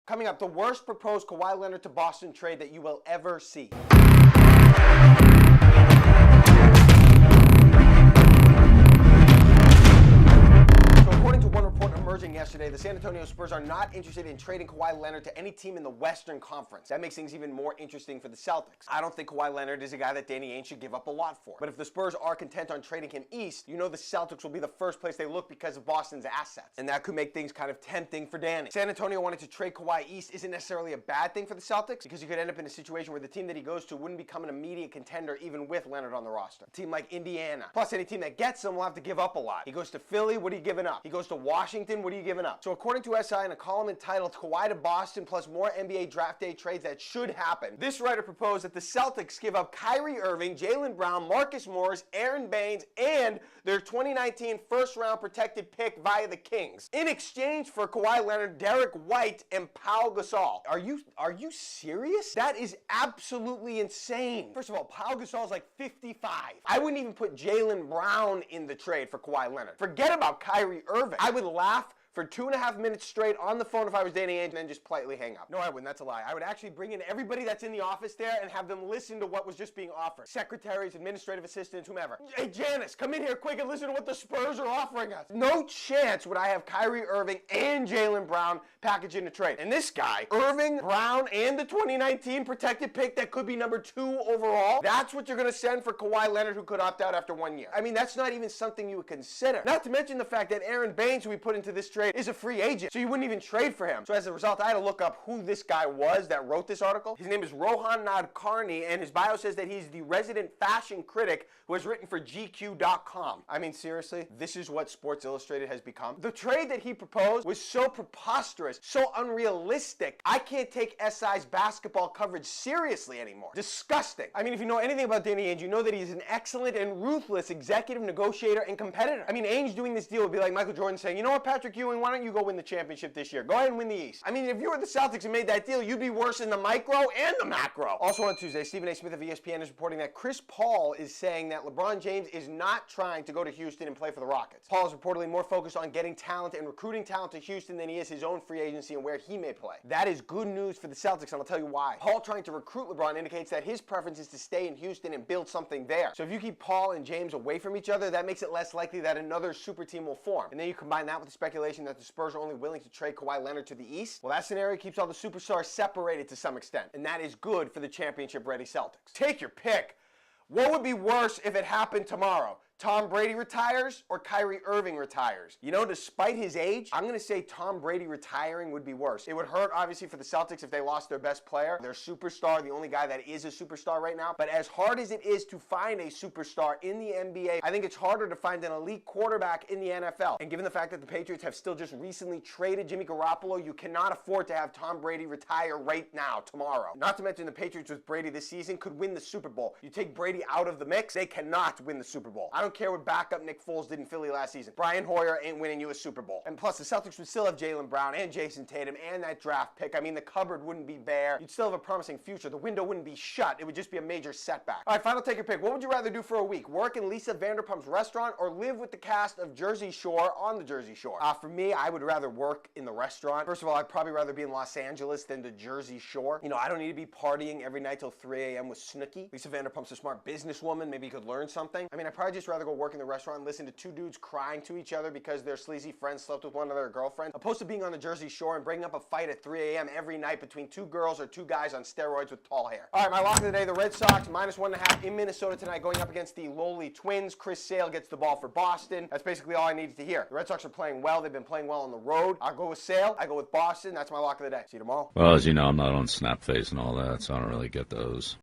Coming up, the worst proposed Kawhi Leonard to Boston trade that you will ever see. According to one report emerging yesterday, the San Antonio Spurs are not interested in trading Kawhi Leonard to any team in the Western Conference. That makes things even more interesting for the Celtics. I don't think Kawhi Leonard is a guy that Danny Ainge should give up a lot for. But if the Spurs are content on trading him east, you know the Celtics will be the first place they look because of Boston's assets. And that could make things kind of tempting for Danny. San Antonio wanting to trade Kawhi east isn't necessarily a bad thing for the Celtics, because you could end up in a situation where the team that he goes to wouldn't become an immediate contender even with Leonard on the roster. A team like Indiana. Plus, any team that gets him will have to give up a lot. He goes to Philly, what are you giving up? He goes to Washington, what are you giving up? So according to SI in a column entitled Kawhi-to-Boston plus more NBA draft day trades that should happen, this writer proposed that the Celtics give up Kyrie Irving, Jaylen Brown, Marcus Morris, Aaron Baines, and their 2019 first-round protected pick via the Kings in exchange for Kawhi Leonard, Derek White, and Pau Gasol. Are you serious? That is absolutely insane. First of all, Pau Gasol is like 55. I wouldn't even put Jaylen Brown in the trade for Kawhi Leonard. Forget about Kyrie Irving. I would laugh for 2.5 minutes straight on the phone if I was Danny Ainge and then just politely hang up. No, I wouldn't. That's a lie. I would actually bring in everybody that's in the office there and have them listen to what was just being offered. Secretaries, administrative assistants, whomever. Hey, Janice, come in here quick and listen to what the Spurs are offering us. No chance would I have Kyrie Irving and Jaylen Brown packaged in a trade. And this guy, Irving, Brown, and the 2019 protected pick that could be number 2 overall, that's what you're going to send for Kawhi Leonard, who could opt out after 1 year. I mean, that's not even something you would consider. Not to mention the fact that Aaron Baines, who we put into this trade, is a free agent, so you wouldn't even trade for him. So as a result, I had to look up who this guy was that wrote this article. His name is Rohan Nadkarni, and his bio says that he's the resident fashion critic who has written for GQ.com. I mean, seriously, this is what Sports Illustrated has become. The trade that he proposed was so preposterous, so unrealistic, I can't take SI's basketball coverage seriously anymore. Disgusting. I mean, if you know anything about Danny Ainge, you know that he's an excellent and ruthless executive negotiator and competitor. I mean, Ainge doing this deal would be like Michael Jordan saying, you know what, Patrick Ewing, why don't you go win the championship this year? Go ahead and win the East. I mean, if you were the Celtics and made that deal, you'd be worse in the micro and the macro. Also on Tuesday, Stephen A. Smith of ESPN is reporting that Chris Paul is saying that LeBron James is not trying to go to Houston and play for the Rockets. Paul is reportedly more focused on getting talent and recruiting talent to Houston than he is his own free agency and where he may play. That is good news for the Celtics, and I'll tell you why. Paul trying to recruit LeBron indicates that his preference is to stay in Houston and build something there. So if you keep Paul and James away from each other, that makes it less likely that another super team will form. And then you combine that with the speculation that the Spurs are only willing to trade Kawhi Leonard to the East. Well, that scenario keeps all the superstars separated to some extent, and that is good for the championship-ready Celtics. Take your pick. What would be worse if it happened tomorrow? Tom Brady retires or Kyrie Irving retires? You know, despite his age, I'm going to say Tom Brady retiring would be worse. It would hurt, obviously, for the Celtics if they lost their best player, their superstar, the only guy that is a superstar right now. But as hard as it is to find a superstar in the NBA, I think it's harder to find an elite quarterback in the NFL. And given the fact that the Patriots have still just recently traded Jimmy Garoppolo, you cannot afford to have Tom Brady retire right now, tomorrow. Not to mention the Patriots with Brady this season could win the Super Bowl. You take Brady out of the mix, they cannot win the Super Bowl. I don't care what backup Nick Foles did in Philly last season. Brian Hoyer ain't winning you a Super Bowl. And plus, the Celtics would still have Jaylen Brown and Jason Tatum and that draft pick. I mean, the cupboard wouldn't be bare. You'd still have a promising future. The window wouldn't be shut. It would just be a major setback. All right, final take your pick. What would you rather do for a week? Work in Lisa Vanderpump's restaurant or live with the cast of Jersey Shore on the Jersey Shore? For me, I would rather work in the restaurant. First of all, I'd probably rather be in Los Angeles than the Jersey Shore. You know, I don't need to be partying every night till 3 a.m. with Snooki. Lisa Vanderpump's a smart businesswoman. Maybe you could learn something. I mean, I'd probably just rather go work in the restaurant and listen to 2 dudes crying to each other because their sleazy friends slept with one of their girlfriends, opposed to being on the Jersey Shore and breaking up a fight at 3 a.m. every night between 2 girls or 2 guys on steroids with tall hair. All right, my lock of the day, the Red Sox, -1.5 in Minnesota tonight, going up against the lowly Twins. Chris Sale gets the ball for Boston. That's basically all I needed to hear. The Red Sox are playing well. They've been playing well on the road. I'll go with Sale. I go with Boston. That's my lock of the day. See you tomorrow. Well, as you know, I'm not on Snapface and all that, so I don't really get those.